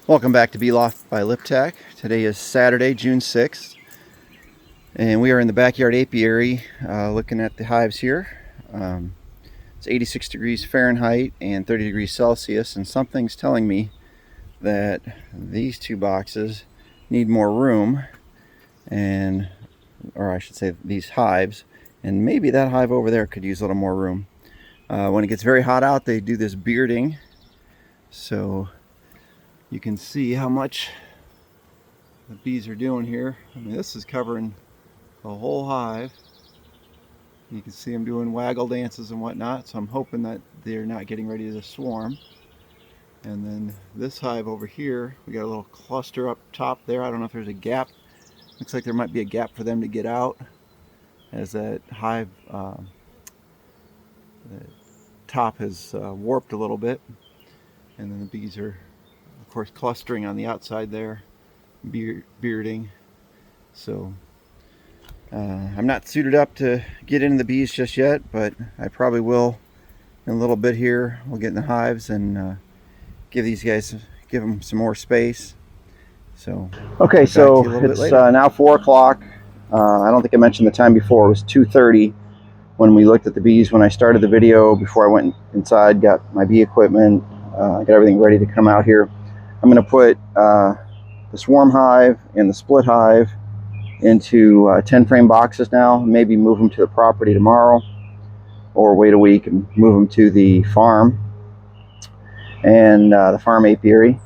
Welcome back to Bee Loft by LipTac. Today is Saturday, June 6th, and we are in the backyard apiary looking at the hives here. It's 86 degrees Fahrenheit and 30 degrees Celsius, and something's telling me that these two boxes need more room, or I should say these hives, and maybe that hive over there could use a little more room. When it gets very hot out, they do this bearding, so you can see how much the bees are doing here. I mean, this is covering the whole hive. You can see them doing waggle dances and whatnot, so I'm hoping that they're not getting ready to swarm. And then this hive over here, we got a little cluster up top there. I don't know if there's a gap. Looks like there might be a gap for them to get out, as that hive, the top has warped a little bit. And then the bees are, of course, clustering on the outside there, bearding. So I'm not suited up to get into the bees just yet, but I probably will in a little bit here. We'll get in the hives and give them some more space. So okay, so it's now 4 o'clock. I don't think I mentioned the time before. It was 2:30 when we looked at the bees. When I started the video, before I went inside, got my bee equipment, got everything ready to come out here. I'm going to put the swarm hive and the split hive into 10 frame boxes now. Maybe move them to the property tomorrow, or wait a week and move them to the farm and the farm apiary.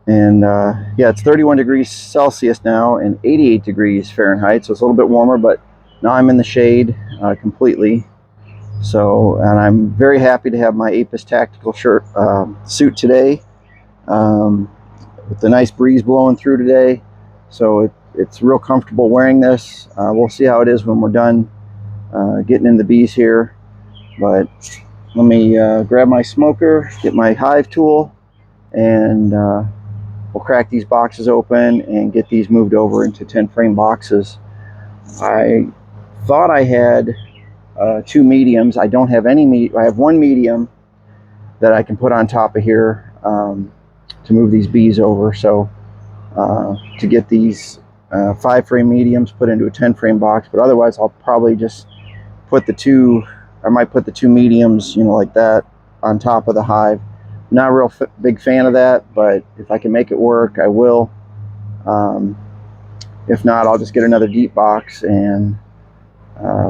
And yeah, it's 31 degrees Celsius now and 88 degrees Fahrenheit, so it's a little bit warmer, but now I'm in the shade completely. So, and I'm very happy to have my Apis tactical suit today, with the nice breeze blowing through today. So it's real comfortable wearing this. We'll see how it is when we're done getting in the bees here. But let me grab my smoker, get my hive tool, and we'll crack these boxes open and get these moved over into 10 frame boxes. I thought I had 2 mediums. I don't have any I have 1 medium that I can put on top of here to move these bees over. So to get these 5 frame mediums put into a 10 frame box, but otherwise I'll probably just put I might put the 2 mediums, like that, on top of the hive. Not a real big fan of that, but if I can make it work, I will. If not, I'll just get another deep box and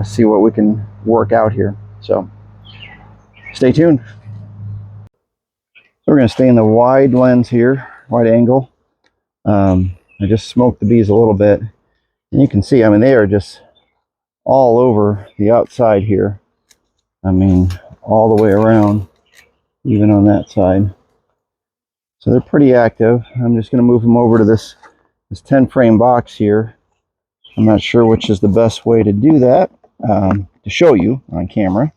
see what we can work out here. So stay tuned. So we're going to stay in the wide lens here, wide angle. I just smoked the bees a little bit, and you can see, I mean, they are just all over the outside here. I mean, all the way around, even on that side. So they're pretty active. I'm just going to move them over to this 10 frame box here. I'm not sure which is the best way to do that, to show you on camera.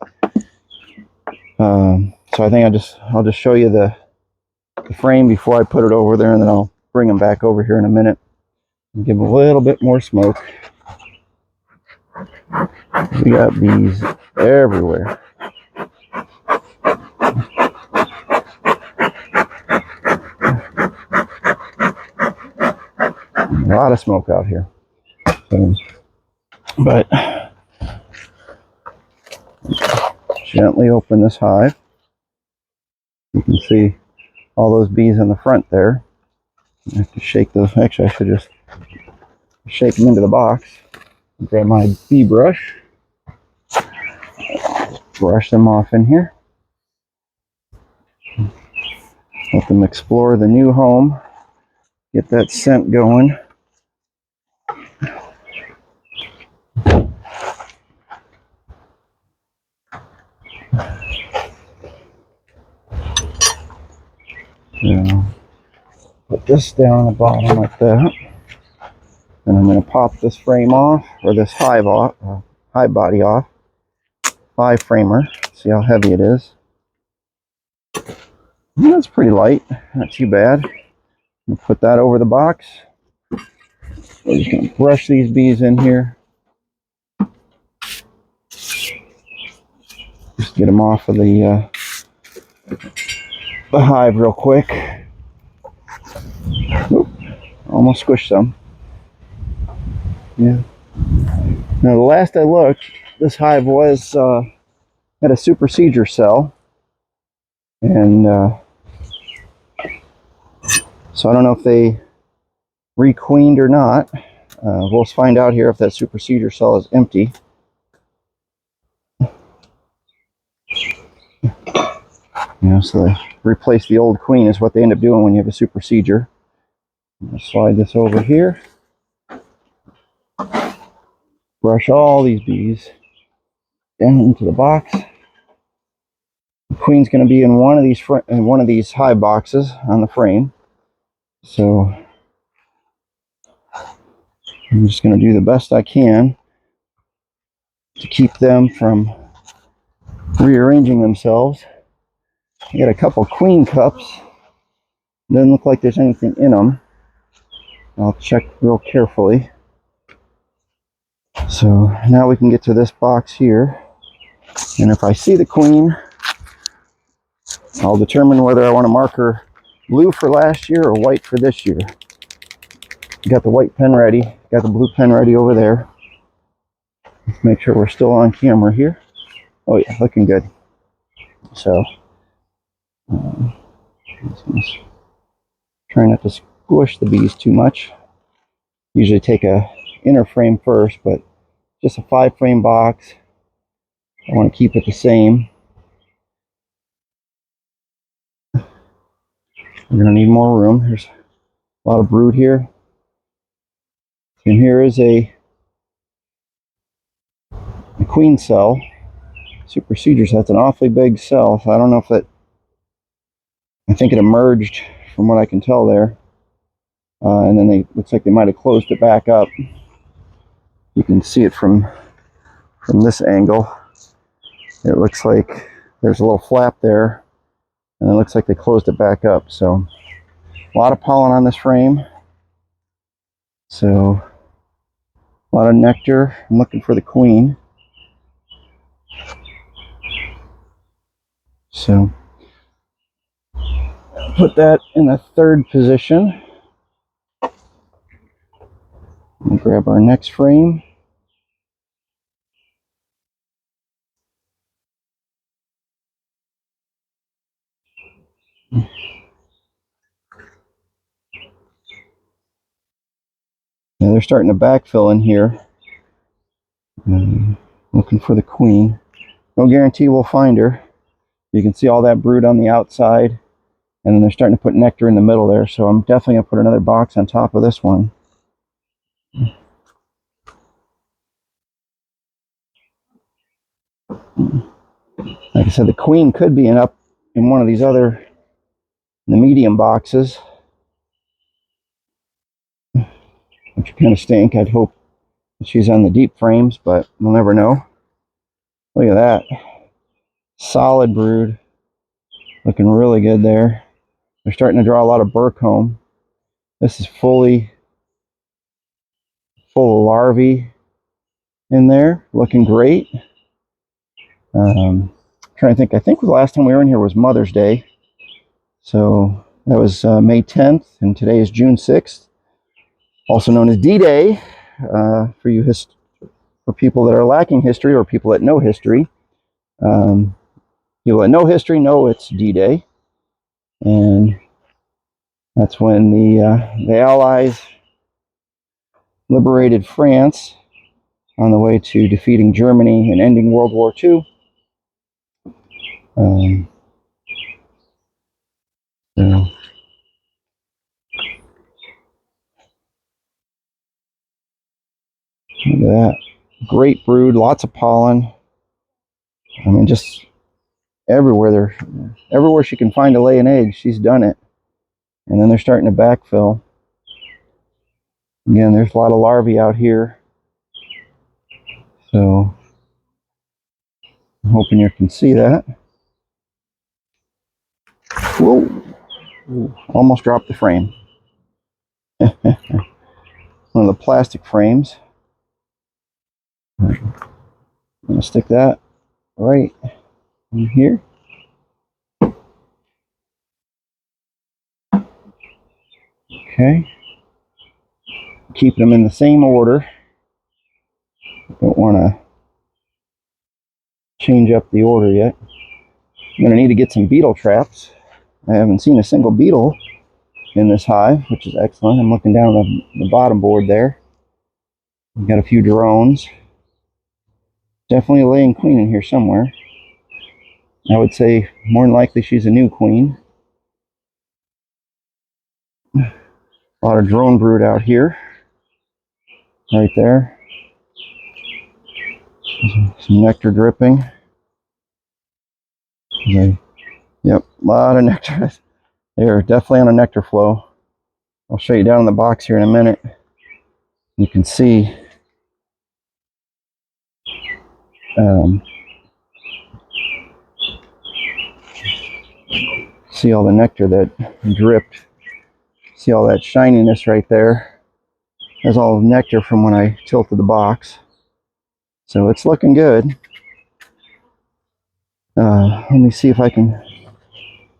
So I think I'll just show you the frame before I put it over there, and then I'll bring them back over here in a minute and give them a little bit more smoke. We got bees everywhere. A lot of smoke out here. But gently open this hive. You can see all those bees in the front there. I have to shake those. Actually, I should just shake them into the box. Grab my bee brush. Brush them off in here. Let them explore the new home. Get that scent going. So, put this down on the bottom like that. And I'm going to pop this frame off, or this hive body off. 5 framer. See how heavy it is. Yeah, it's pretty light. Not too bad. I'll put that over the box. We're just going to brush these bees in here. Just get them off of the hive real quick. almost squished some. Yeah. Now the last I looked, this hive was had a supersedure cell, and so I don't know if they requeened or not. We'll find out here if that supersedure cell is empty. So they replace the old queen is what they end up doing when you have a supersedure. I'm going to slide this over here. Brush all these bees down into the box. The queen's going to be in one of these hive boxes on the frame. So I'm just going to do the best I can to keep them from rearranging themselves. I got a couple queen cups. Doesn't look like there's anything in them. I'll check real carefully. So now we can get to this box here. And if I see the queen, I'll determine whether I want to mark her blue for last year or white for this year. Got the white pen ready. Got the blue pen ready over there. Let's make sure we're still on camera here. Oh yeah, looking good. So, try not to squish the bees too much. Usually take a inner frame first, but just a 5-frame box. I want to keep it the same. We're going to need more room. There's a lot of brood here. And here is a queen cell. Supersedure, so that's an awfully big cell. So I don't know if it, I think it emerged from what I can tell there. And then looks like they might have closed it back up. You can see it from this angle. It looks like there's a little flap there, and it looks like they closed it back up. So a lot of pollen on this frame. So a lot of nectar. I'm looking for the queen. So put that in the 3rd position. We'll grab our next frame. Yeah, they're starting to backfill in here. Looking for the queen. No guarantee we'll find her. You can see all that brood on the outside, and then they're starting to put nectar in the middle there, so I'm definitely going to put another box on top of this one. Like I said, the queen could be up in one of these the medium boxes, which kind of stink. I'd hope that she's on the deep frames, but we'll never know. Look at that. Solid brood. Looking really good there. They're starting to draw a lot of burr comb. This is fully full of larvae in there. Looking great. Trying to think. I think the last time we were in here was Mother's Day. So that was May 10th, and today is June 6th. Also known as D-Day for you for people that are lacking history or people that know history. People that know history know it's D-Day, and that's when the Allies liberated France on the way to defeating Germany and ending World War II. So look at that. Great brood, lots of pollen. I mean, just everywhere she can find to lay an egg, she's done it. And then they're starting to backfill. Again, there's a lot of larvae out here. So I'm hoping you can see that. Whoa! Ooh, almost dropped the frame. One of the plastic frames. I'm going to stick that right in here. Okay. keeping them in the same order. Don't want to change up the order yet. I'm going to need to get some beetle traps. I haven't seen a single beetle in this hive, which is excellent. I'm looking down the bottom board there. We've got a few drones. Definitely a laying queen in here somewhere. I would say more than likely she's a new queen. A lot of drone brood out here. Right there. Some nectar dripping. Okay. Yep, a lot of nectar. They're definitely on a nectar flow. I'll show you down in the box here in a minute. You can see see all the nectar that dripped. See all that shininess right there. There's all the nectar from when I tilted the box. So it's looking good. Let me see if I can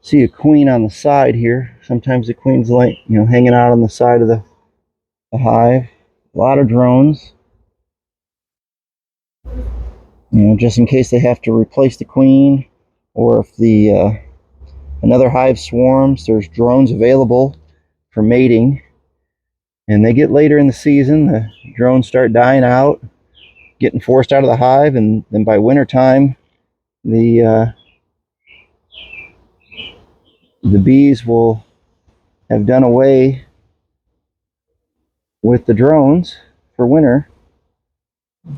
see a queen on the side here. Sometimes the queen's like, hanging out on the side of the hive. A lot of drones. Just in case they have to replace the queen, or if the another hive swarms, there's drones available for mating. And they get later in the season, the drones start dying out, getting forced out of the hive, and then by winter time, the bees will have done away with the drones for winter.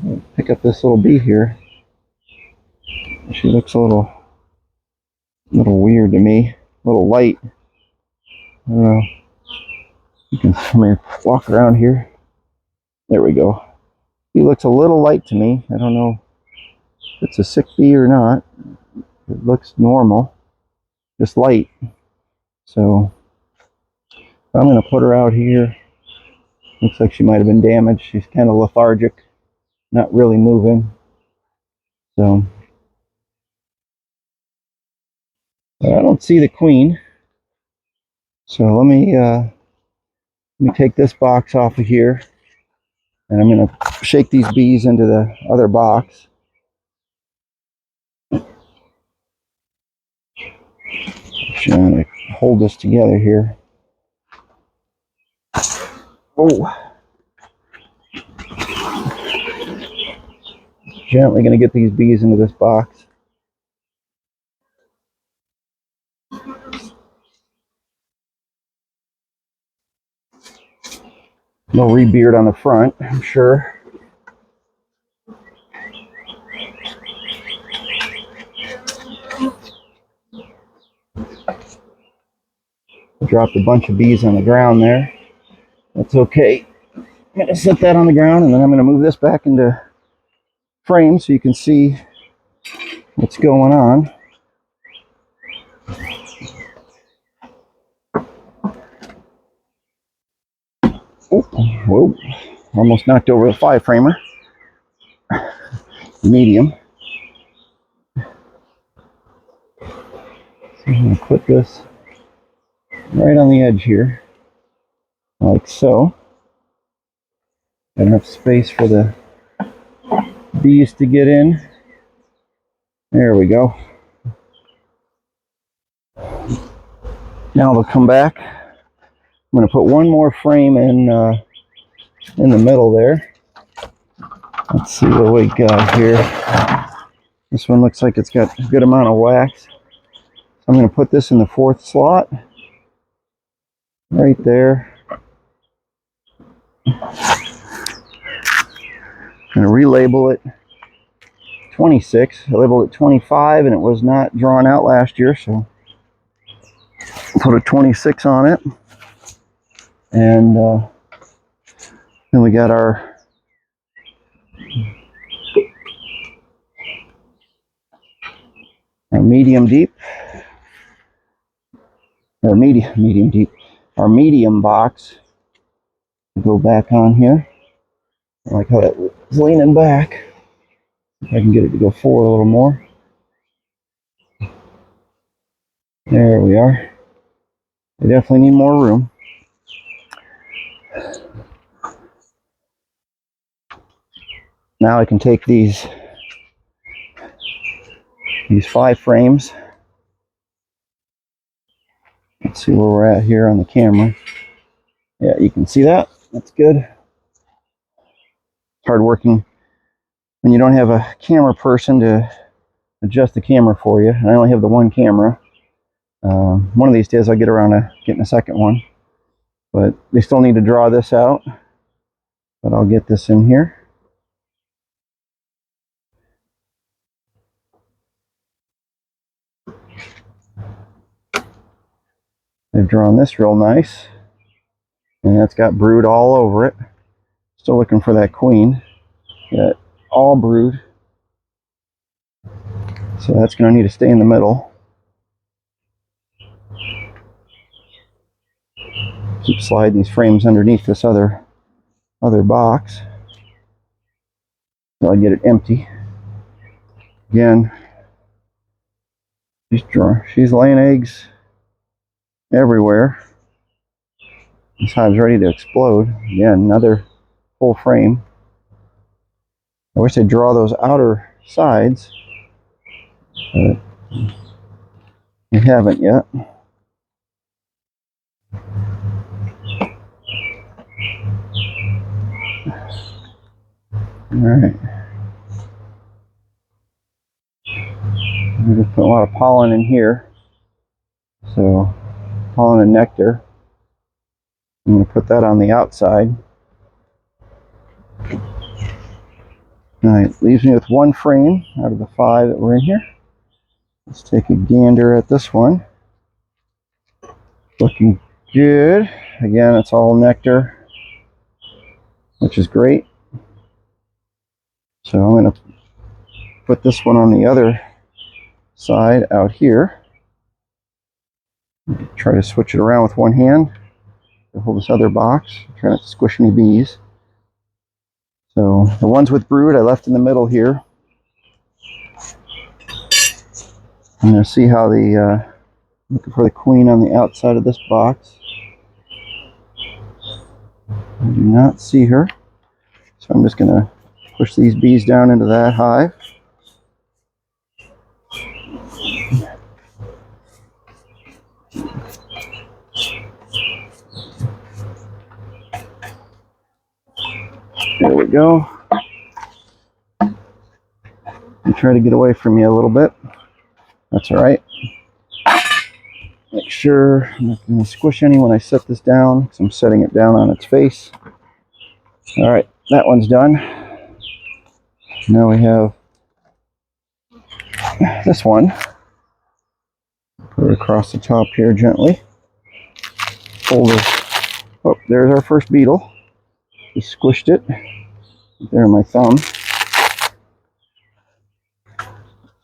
I'll pick up this little bee here. She looks a little weird to me, a little light. I don't know. You can let me walk around here. There we go. He looks a little light to me. I don't know if it's a sick bee or not. It looks normal, just light. So I'm going to put her out here. Looks like she might have been damaged. She's kind of lethargic, not really moving. So I don't see the queen. So let me take this box off of here, and I'm going to shake these bees into the other box. I'm going to hold this together here. Oh. Gently going to get these bees into this box. No rebeard on the front, I'm sure. Dropped a bunch of bees on the ground there. That's okay. I'm going to set that on the ground, and then I'm going to move this back into frame so you can see what's going on. Oh, whoa. Almost knocked over the 5-framer. Medium. So I'm going to put this right on the edge here, like so. Got enough space for the bees to get in. There we go. Now they'll come back. I'm going to put one more frame in the middle there. Let's see what we got here. This one looks like it's got a good amount of wax. I'm going to put this in the 4th slot. Right there. I'm going to relabel it 26. I labeled it 25 and it was not drawn out last year, so put a 26 on it. And then we got our medium deep, or medium deep, our medium box to go back on here. I like how that was leaning back. If I can get it to go forward a little more. There we are. We definitely need more room. Now I can take these 5 frames. Let's see where we're at here on the camera. Yeah, you can see that. That's good. Hard working when you don't have a camera person to adjust the camera for you. And I only have the one camera. One of these days I'll get around to getting a second one. But they still need to draw this out. But I'll get this in here. They've drawn this real nice. And that's got brood all over it. Still looking for that queen. Got all brood. So that's going to need to stay in the middle. Keep sliding these frames underneath this other box until I get it empty. Again, she's laying eggs everywhere. This hive's ready to explode. Again, another full frame. I wish they'd draw those outer sides, but they haven't yet. Alright. I'm just put a lot of pollen in here. So, pollen and nectar. I'm going to put that on the outside. Alright, leaves me with 1 frame out of the 5 that were in here. Let's take a gander at this one. Looking good. Again, it's all nectar, which is great. So I'm going to put this one on the other side out here. Try to switch it around with one hand to hold this other box. Try not to squish any bees. So the ones with brood I left in the middle here. I'm going to see how looking for the queen on the outside of this box. I do not see her. So I'm just going to push these bees down into that hive. There we go. I'm trying to get away from you a little bit. That's all right. Make sure I'm not going to squish any when I set this down, because I'm setting it down on its face. All right, that one's done. Now we have this one. Put it across the top here gently. Hold it. Oh, there's our first beetle. Just squished it. There, my thumb.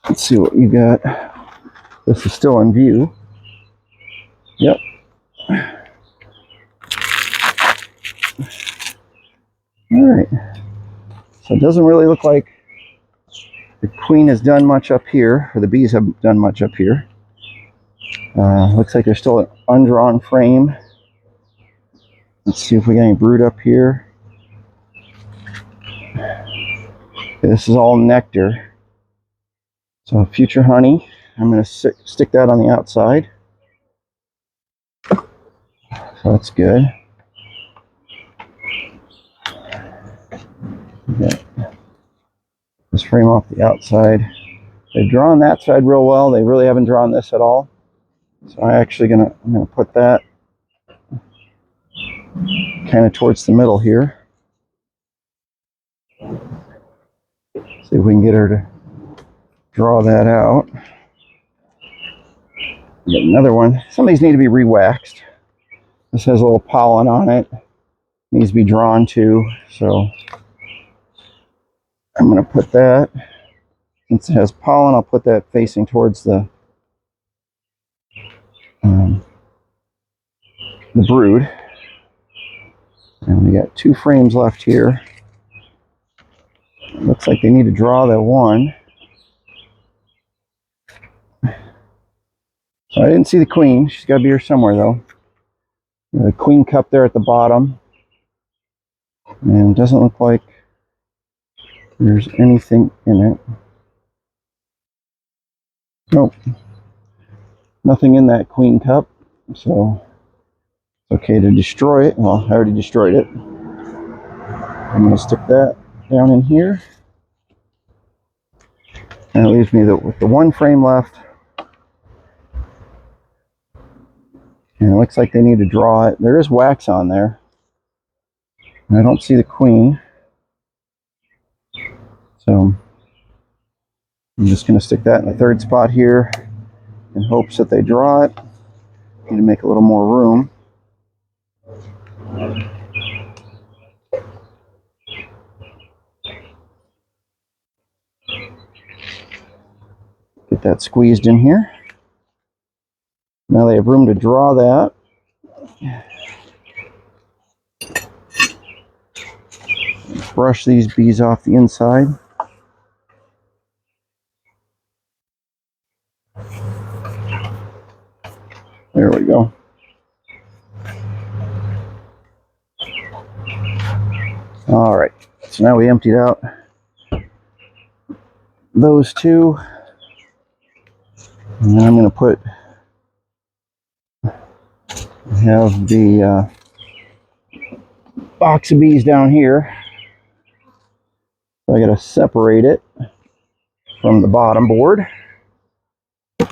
Let's see what you got. This is still in view. Yep. All right. So it doesn't really look like the queen has done much up here, or the bees have done much up here. Looks like there's still an undrawn frame. Let's see if we got any brood up here. Okay, this is all nectar. So future honey, I'm going to stick that on the outside. So that's good. Get this frame off the outside. They've drawn that side real well. They really haven't drawn this at all. So I'm gonna put that kind of towards the middle here. See if we can get her to draw that out. Get another one. Some of these need to be re-waxed. This has a little pollen on it. Needs to be drawn too. So I'm going to put that. Since it has pollen, I'll put that facing towards the brood. And we got 2 frames left here. It looks like they need to draw that one. So I didn't see the queen. She's got to be here somewhere though. The queen cup there at the bottom. And it doesn't look like there's anything in it. Nope, nothing in that queen cup, so it's okay to destroy it. Well, I already destroyed it. I'm going to stick that down in here. And it leaves me with the one frame left. And it looks like they need to draw it. There is wax on there. And I don't see the queen. So I'm just going to stick that in the third spot here in hopes that they draw it. Need to make a little more room. Get that squeezed in here. Now they have room to draw that. Brush these bees off the inside. There we go. All right, so now we emptied out those two. And then I'm going to have the box of bees down here. So I got to separate it from the bottom board. I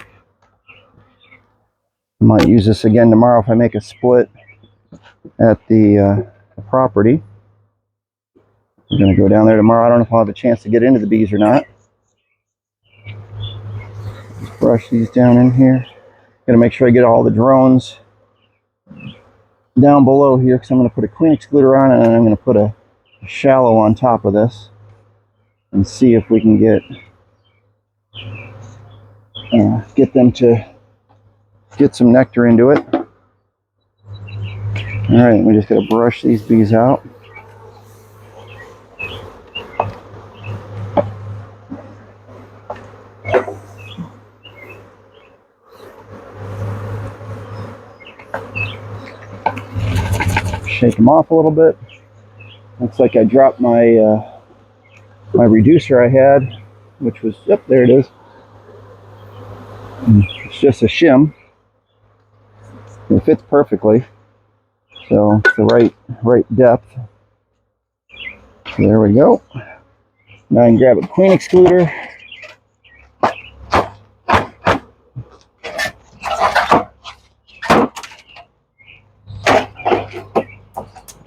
might use this again tomorrow if I make a split at the property. I'm going to go down there tomorrow. I don't know if I'll have a chance to get into the bees or not. Just brush these down in here. Got to make sure I get all the drones down below here because I'm going to put a queen excluder on and then I'm going to put a shallow on top of this and see if we can get them to get some nectar into it. All right, we just got to brush these bees out. Shake them off a little bit. Looks like I dropped my my reducer I had, which was, yep, there it is. It's just a shim. It fits perfectly, so it's the right depth. So there we go. Now I can grab a queen excluder.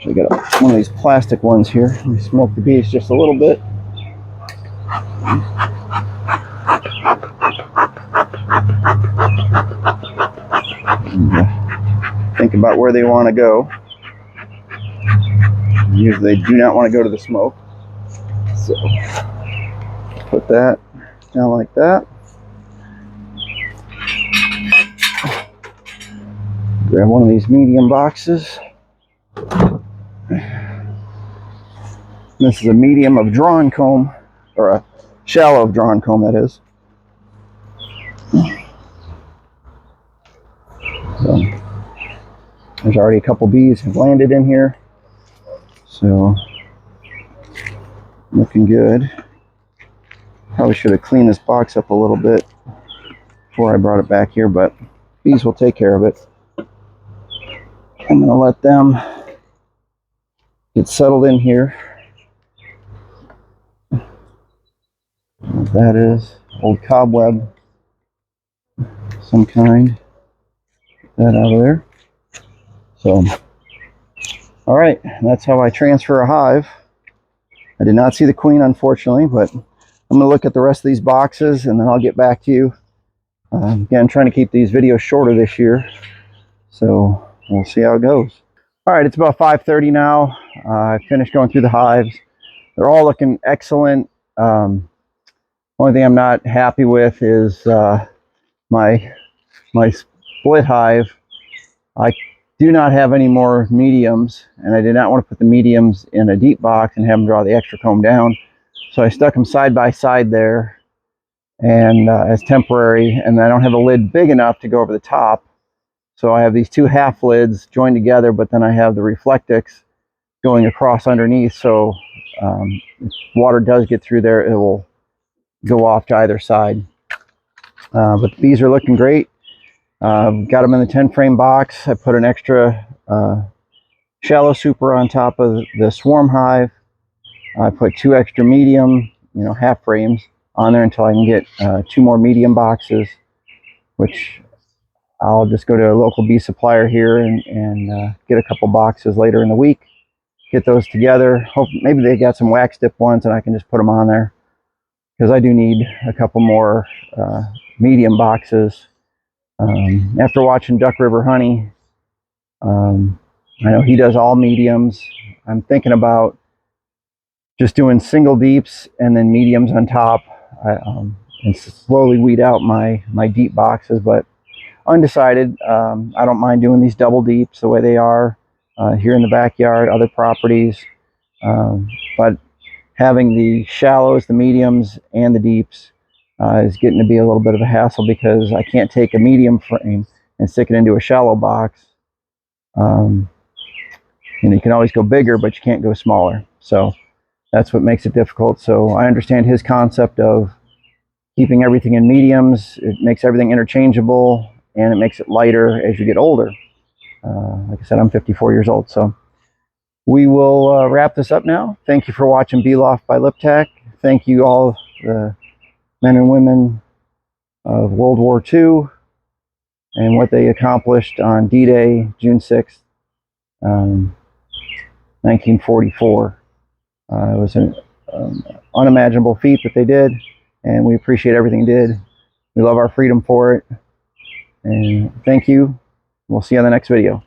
I got one of these plastic ones here. Let me smoke the bees just a little bit. And, think about where they want to go. Usually they do not want to go to the smoke. So put that down like that. Grab one of these medium boxes. This is a medium of drawn comb, or a shallow of drawn comb, that is. So there's already a couple bees have landed in here, so looking good. Probably should have cleaned this box up a little bit before I brought it back here, but bees will take care of it. I'm going to let them get settled in here. What that is, old cobweb, some kind. Get that out of there. So, all right, that's how I transfer a hive. I did not see the queen, unfortunately, but I'm going to look at the rest of these boxes and then I'll get back to you. Again, I'm trying to keep these videos shorter this year, so we'll see how it goes. All right, it's about 5:30 now. I finished going through the hives. They're all looking excellent. Only thing I'm not happy with is my split hive. I do not have any more mediums, and I did not want to put the mediums in a deep box and have them draw the extra comb down. So I stuck them side by side there, and as temporary. And I don't have a lid big enough to go over the top, so I have these two half lids joined together. But then I have the reflectix going across underneath, so If water does get through there, it will go off to either side. But the bees are looking great. Got them in the 10 frame box. I put an extra shallow super on top of the swarm hive. I put 2 extra medium, half frames on there until I can get 2 more medium boxes, which I'll just go to a local bee supplier here and get a couple boxes later in the week. Get those together. Hope maybe they got some wax dip ones and I can just put them on there, because I do need a couple more medium boxes. After watching Duck River Honey, I know he does all mediums. I'm thinking about just doing single deeps and then mediums on top, and slowly weed out my deep boxes, but undecided. I don't mind doing these double deeps the way they are here in the backyard, other properties, but having the shallows, the mediums, and the deeps is getting to be a little bit of a hassle, because I can't take a medium frame and stick it into a shallow box. You can always go bigger, but you can't go smaller. So that's what makes it difficult. So I understand his concept of keeping everything in mediums. It makes everything interchangeable, and it makes it lighter as you get older. Like I said, I'm 54 years old. So we will wrap this up now. Thank you for watching Bee Loft by Liptak. Thank you all, the men and women of World War II and what they accomplished on D-Day, June 6th, 1944. It was an unimaginable feat that they did, and we appreciate everything they did. We love our freedom for it. And thank you. We'll see you on the next video.